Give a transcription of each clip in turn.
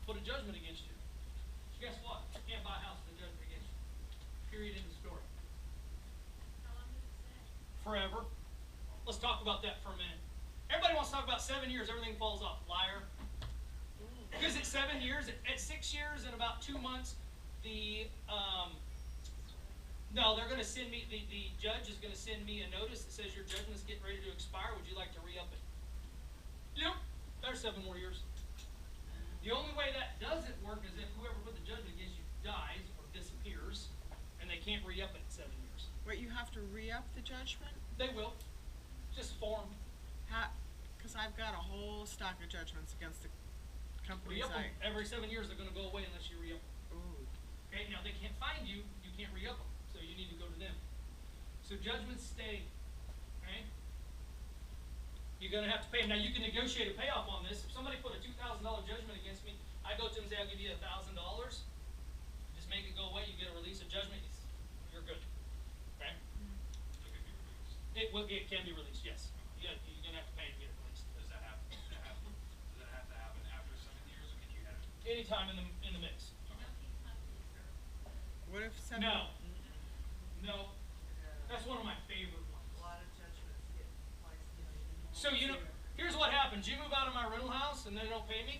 put a judgment against you. Guess what? You can't buy a house with a judgment against you. Period. End of story. How long does it stay? Forever. Let's talk about that for a minute. Everybody wants to talk about 7 years, everything falls off. Liar. Because at 7 years, at 6 years and about 2 months, no, they're going to send me, the judge is going to send me a notice that says your judgment is getting ready to expire. Would you like to re-up it? Yep. There's 7 more years. The only way that doesn't work is if whoever put the judgment against you dies or disappears, and they can't re-up it in 7 years. Wait, you have to re-up the judgment? They will. Just form. Because I've got a whole stock of judgments against the companies Re-up them. Every 7 years they're going to go away unless you re-up them. Ooh. Okay, now they can't find you, you can't re-up them. So you need to go to them. So judgments stay. Okay? You're going to have to pay them. Now you can negotiate a payoff on this. If somebody put a $2,000 judgment against me, I go to them and say, I'll give you $1,000. Just make it go away. You get a release of judgment. You're good. Okay? It can be released, yes. You're going to have to pay to get it released. Does that have to happen after 7 years, or can you have it? Anytime in the mix. What if some? No. No. That's one of my favorite ones. A lot of judgments get placed in. So, here's what happens. You move out of my rental house and they don't pay me.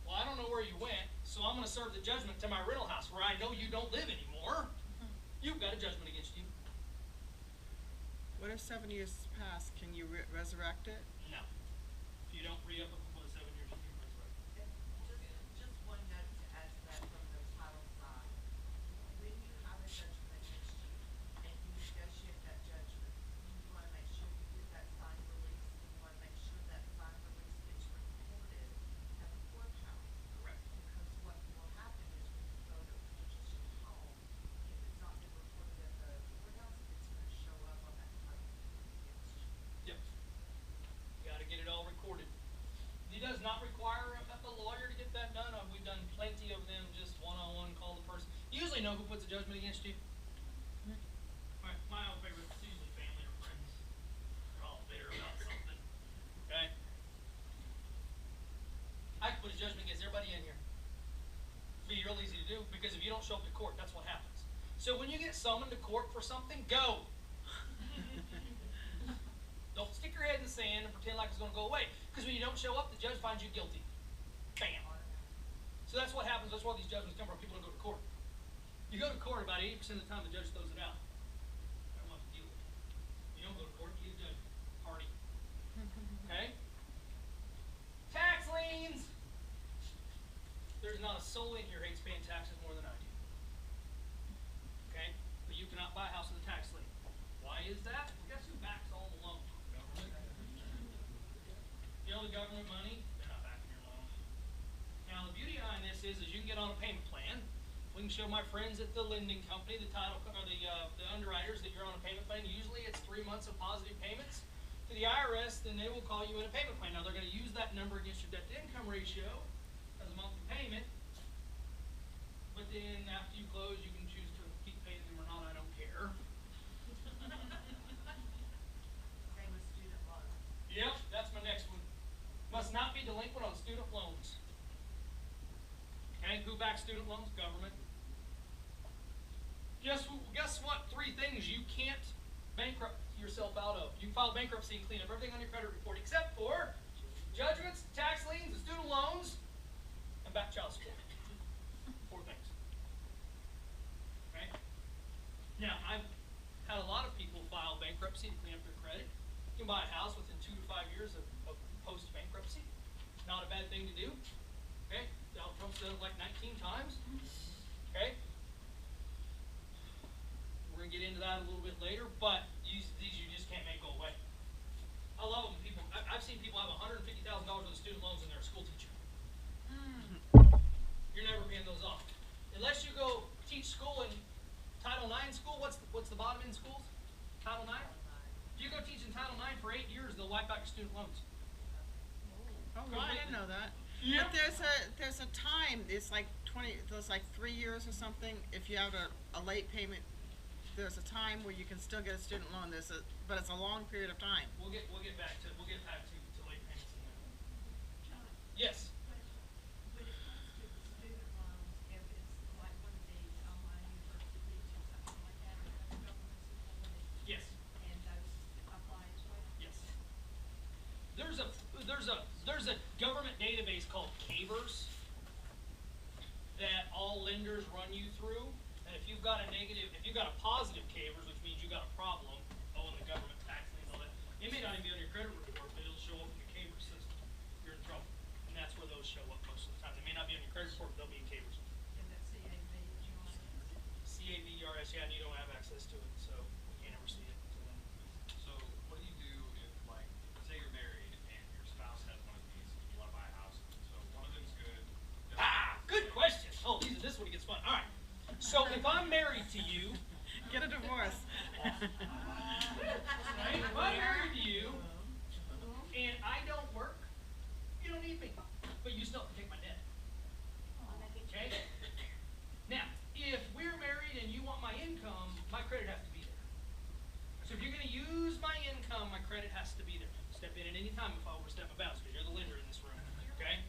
Well, I don't know where you went, so I'm going to serve the judgment to my rental house where I know you don't live anymore. You've got a judgment against you. What if 7 years pass? Can you resurrect it? No. If you don't re-up it before the 7 years, you can resurrect it. Just one note to add to that from the title side. When you have a judgment against you and you negotiate that judgment, you want to make sure you get that signed release. You want to make sure that signed release gets recorded at the courthouse. Correct. Because what will happen is when you go to purchase your home, if it's not been recorded at the courthouse, it's going to show up on that title against you. Yep. Got to get it all recorded. It does not require a lawyer to get that done. We've done plenty of them, just one-on-one, call the person. You usually know who puts a judgment against you. My own favorite is usually family or friends. They're all bitter about something. Okay? I can put a judgment against everybody in here. It'd be real easy to do, because if you don't show up to court, that's what happens. So when you get summoned to court for something, go. Don't stick your head in the sand and pretend like it's going to go away. Because when you don't show up, the judge finds you guilty. Bam. So that's what happens. That's where these judgments come from. People don't go to court. You go to court about 80% of the time, the judge throws it out. I don't want to deal with it. You don't go to court, you get a judge. Party. Okay? Tax liens. There's not a soul in here hates paying taxes more than I do. Okay? But you cannot buy a house with a tax lien. Why is that? Well, guess who backs all the loans? Government. You know the government money? They're not backing your loan. Now the beauty behind this is you can get on a payment plan. We can show my friends at the lending company, the title or the underwriters that you're on a payment plan. Usually it's 3 months of positive payments. To the IRS, then they will call you in a payment plan. Now they're going to use that number against your debt to income ratio as a monthly payment. But then after you close, you can choose to keep paying them or not. I don't care. Same with student loans. Yep, that's my next one. Must not be delinquent on student loans. Okay, who backs student loans? Government. Guess what? 3 things you can't bankrupt yourself out of. You can file bankruptcy and clean up everything on your credit report except for judgments, tax liens, and student loans, and back child support. 4 things. Okay? Now, I've had a lot of people file bankruptcy to clean up their credit. You can buy a house within 2 to 5 years of post-bankruptcy. Not a bad thing to do. Okay? Donald Trump's done it like 19 times. Okay? We're going to get into that a little bit later, but these you just can't make go away. I love them. I've seen people have $150,000 worth of student loans and they're a school teacher. You're never paying those off. Unless you go teach school in Title IX school, what's the bottom end schools? Title IX? If you go teach in Title IX for 8 years, they'll wipe out your student loans. Oh, well, I didn't know that. Yep. But there's a time. It's like 3 years or something. If you have a late payment, there's a time where you can still get a student loan. But it's a long period of time. We'll get back to late payments in a minute. John, Yes. when it comes to the database called CAVERS that all lenders run you through. And if you've got a positive CAVERS, which means you got a problem, owing the government tax liens, all that, it may not even be on your credit report, but it'll show up in the CAVERS system. You're in trouble. And that's where those show up most of the time. They may not be on your credit report, but they'll be in CAVERS. And that CAV that you want. CAVERS, yeah, and you don't have access to it, so you can't ever see it until then. So what do you do if, like, say you're married and your spouse has one of these, and you wanna buy a house, so one of them's good. the other Ah, one's good question. Oh, this is when it gets fun. All right. So if I'm married to you, Get a divorce. right? If I'm married to you, and I don't work, you don't need me, but you still have to take my debt. Okay? Now, if we're married and you want my income, my credit has to be there. So if you're gonna use my income, my credit has to be there. Step in at any time if I overstep my bounds, because you're the lender in this room, okay?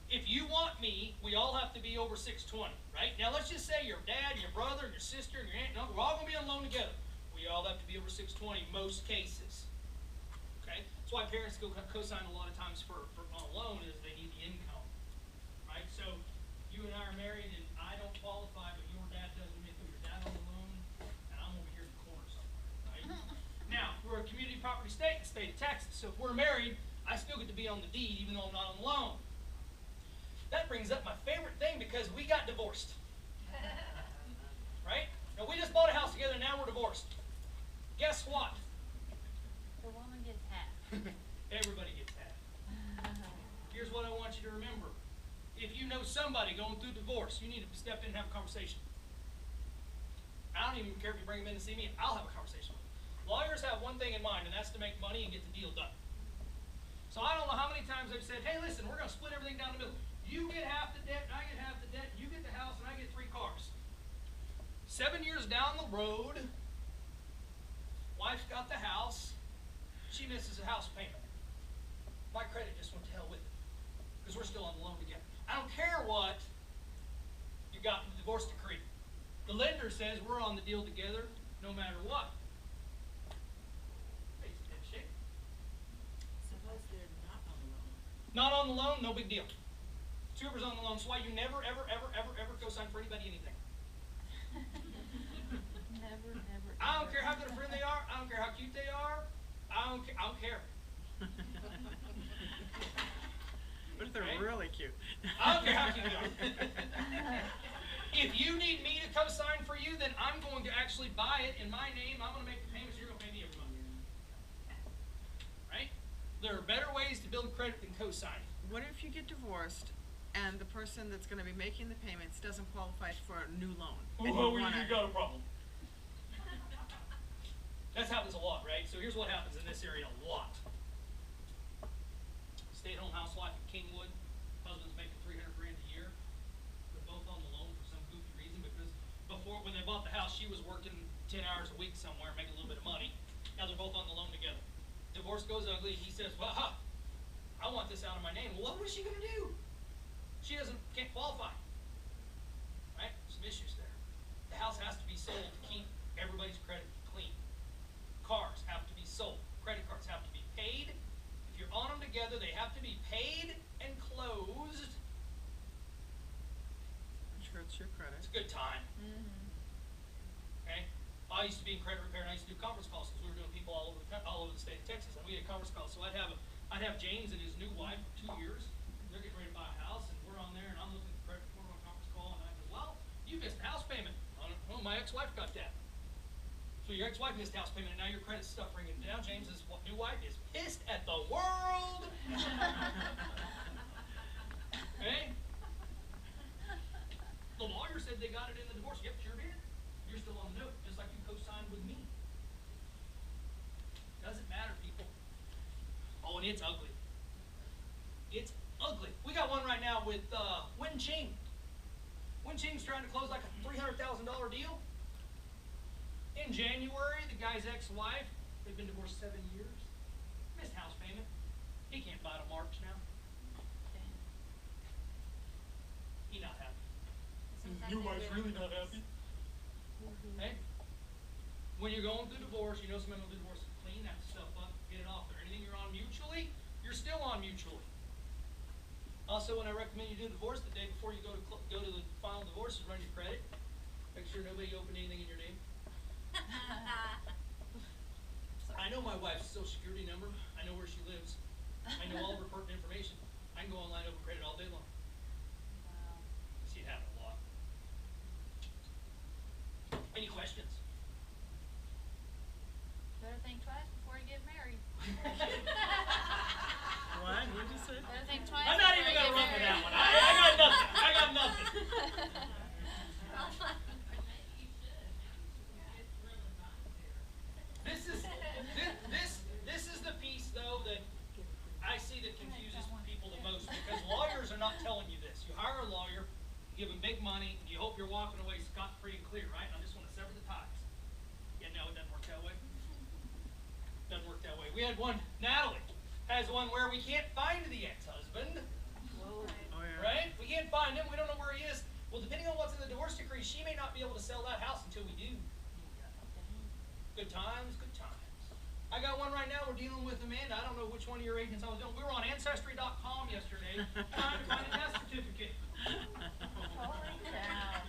If you want me, we all have to be over 620, right? Now let's just say your dad, your brother, your sister, and your aunt and uncle, we're all gonna be on loan together. We all have to be over 620 most cases. Okay? That's why parents go co-sign a lot of times for on a loan is they need the income. Right? So you and I are married and I don't qualify, but your dad does, we may put your dad on the loan and I'm over here in the corner somewhere, right? Now, we're a community property state, the state of Texas. So if we're married, I still get to be on the deed even though I'm not on the loan. That brings up my favorite thing because we got divorced. Right? Now we just bought a house together and now we're divorced. Guess what? The woman gets half. Everybody gets half. Here's what I want you to remember. If you know somebody going through divorce, you need to step in and have a conversation. I don't even care if you bring them in to see me, I'll have a conversation with them. Lawyers have one thing in mind, and that's to make money and get the deal done. So I don't know how many times I've said, hey listen, we're gonna split everything down the middle. You get half the debt, and I get half the debt, you get the house, and I get 3 cars. 7 years down the road, wife's got the house, she misses a house payment. My credit just went to hell with it, because we're still on the loan together. I don't care what you got in the divorce decree. The lender says we're on the deal together no matter what. Face dead shit. Suppose they're not on the loan. Not on the loan, no big deal. Whoever's on the loan, that's why you never, ever, ever, ever, ever co-sign for anybody anything. Never, never. I don't care how good a friend they are. I don't care how cute they are. I don't care. What if they're Right? really cute? I don't care how cute they are. If you need me to co-sign for you, then I'm going to actually buy it in my name. I'm going to make the payments. You're going to pay me every month. Right? There are better ways to build credit than co-signing. What if you get divorced and the person that's gonna be making the payments doesn't qualify for a new loan? And you wanna- got a problem. That's happens a lot, right? So here's what happens in this area a lot. Stay-at-home housewife in Kingwood, husband's making $300,000 a year. They're both on the loan for some goofy reason because before, when they bought the house, she was working 10 hours a week somewhere, making a little bit of money. Now they're both on the loan together. Divorce goes ugly. He says, well, I want this out of my name. Well, what was she gonna do? She can't qualify. Right? Some issues there. The house has to be sold to keep everybody's credit clean. Cars have to be sold. Credit cards have to be paid. If you're on them together, they have to be paid and closed. Which hurts your credit. It's a good time. Okay? I used to be in credit repair and I used to do conference calls because we were doing people all over the state of Texas, and we had conference calls. So I'd have James and his new wife for 2 years. They're getting ready to buy a house, and we're on there, and I'm looking at the credit report on a conference call, and I go, well, you missed a house payment. Well, my ex-wife got that. So your ex-wife missed house payment, and now your credit's suffering. And now James's new wife is pissed at the world. Okay? The lawyer said they got it in the divorce. Yep, sure did. You're still on the note, just like you co-signed with me. Doesn't matter, people. Oh, and it's ugly. It's ugly. We got one right now with Wen Ching. Wen Ching's trying to close like a $300,000 deal. In January, the guy's ex-wife, they've been divorced 7 years, missed house payment. He can't buy till March now. He not happy. Your wife's really not happy. Hey, when you're going through divorce, you know somebody will do divorce. Clean that stuff up, get it off there. Anything you're on mutually, you're still on mutually. Also, when I recommend you do a divorce, the day before you go to the final divorce, is run your credit. Make sure nobody opened anything in your name. I know my wife's social security number. I know where she lives. I know all of her pertinent information. I can go online and open credit all day long. Wow. See it happen a lot. Any questions? Better think twice before you get married. What? What'd you say? Better think twice. I'm not even before you gonna get run with that married. one. I got nothing. I got nothing. This is the piece though that I see that confuses people the most, because lawyers are not telling you this. You hire a lawyer, you give him big money, and you hope you're walking away scot-free and clear, right? I just want to sever the ties. Yeah, no, it doesn't work that way. Doesn't work that way. We had one, Natalie has one where we can't find the ex-husband. Oh, yeah. Right? We can't find him. We don't know where he is. Well, depending on what's in the divorce decree, she may not be able to sell that house until we do. Good times, good times. I got one right now. We're dealing with Amanda. I don't know which one of your agents I was doing. We were on Ancestry.com yesterday trying to find a death certificate. Holy cow.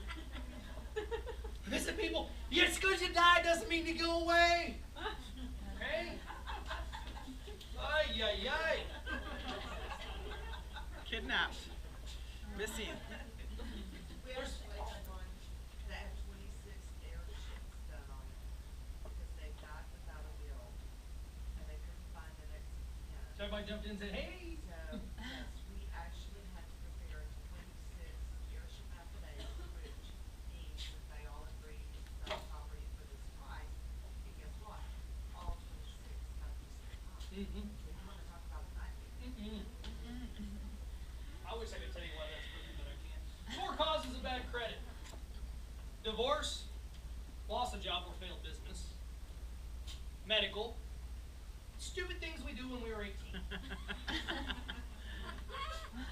Listen, people, just because you die doesn't mean you go away. Okay? Ay, ay, ay. Kidnapped. Missing. We actually had one that had 26 airships done on it, because they died without a will, and they couldn't find the next of kin. So everybody jumped in and said, hey. So, yes, we actually had to prepare 26 airship affidavits, which means that they all agreed to sell property for this price, and guess what? All 26 have to survive. Mm-hmm. You wanna talk about a nightmare? I wish I could tell you why that's true, but I can't. 4 causes of bad credit: divorce, loss of job or failed business, medical, stupid things we do when we were 18.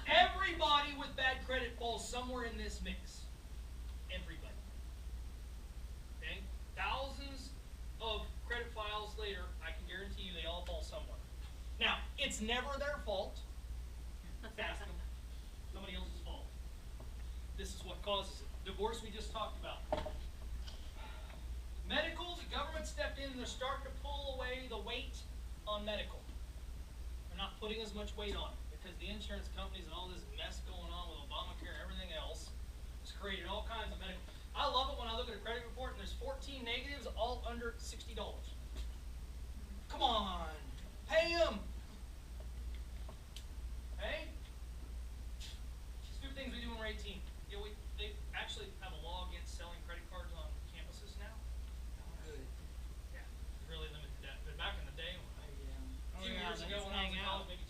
Everybody with bad credit falls somewhere in this mix. Everybody. Okay? Thousands of credit files later, I can guarantee you they all fall somewhere. Now, it's never their fault. Ask them. Somebody else's fault. This is what causes it. Divorce we just talked about. Medical, the government stepped in and they're starting to pull away the weight on medical. They're not putting as much weight on it because the insurance companies and all this mess going on with Obamacare and everything else has created all kinds of medical. I love it when I look at a credit report and there's 14 negatives all under $60. Come on, pay them. Hey? Stupid things we do when we're 18. Yeah, they actually have a law against selling credit cards on campuses now. Good. Yeah, really limited that. But back in the day, a few years ago when I was in college, maybe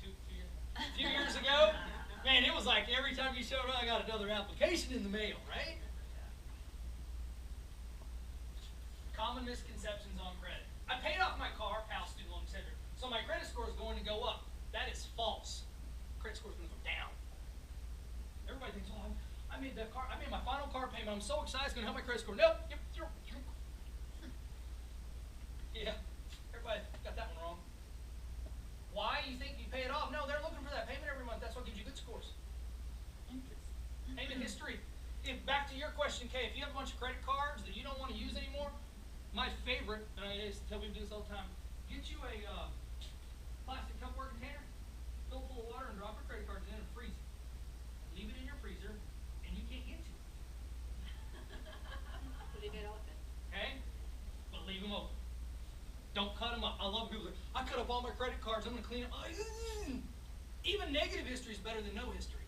a few years ago, man, it was like every time you showed up, I got another application in the mail, right? Common misconceptions on credit. I paid off my car, house, student loan, etc. So my credit score is going to go up. That is false. Credit score is going to go down. Everybody thinks, oh, I made my final car payment. I'm so excited, it's going to help my credit score. Nope. Yeah, everybody got that one wrong. Why? You think you pay it off? No, they're looking for that payment every month. That's what gives you good scores. Payment history. Back to your question, Kay, if you have a bunch of credit cards that you don't want to use anymore, my favorite, and I used to tell people to do this all the time, get you a plastic Tupperware container, fill it full of water, and drop your credit cards in and freeze it. Leave it in your freezer, and you can't get to it. Leave it open. Okay? But leave them open. Don't cut them up. I love people that, I cut up all my credit cards, I'm going to clean them. Even negative history is better than no history.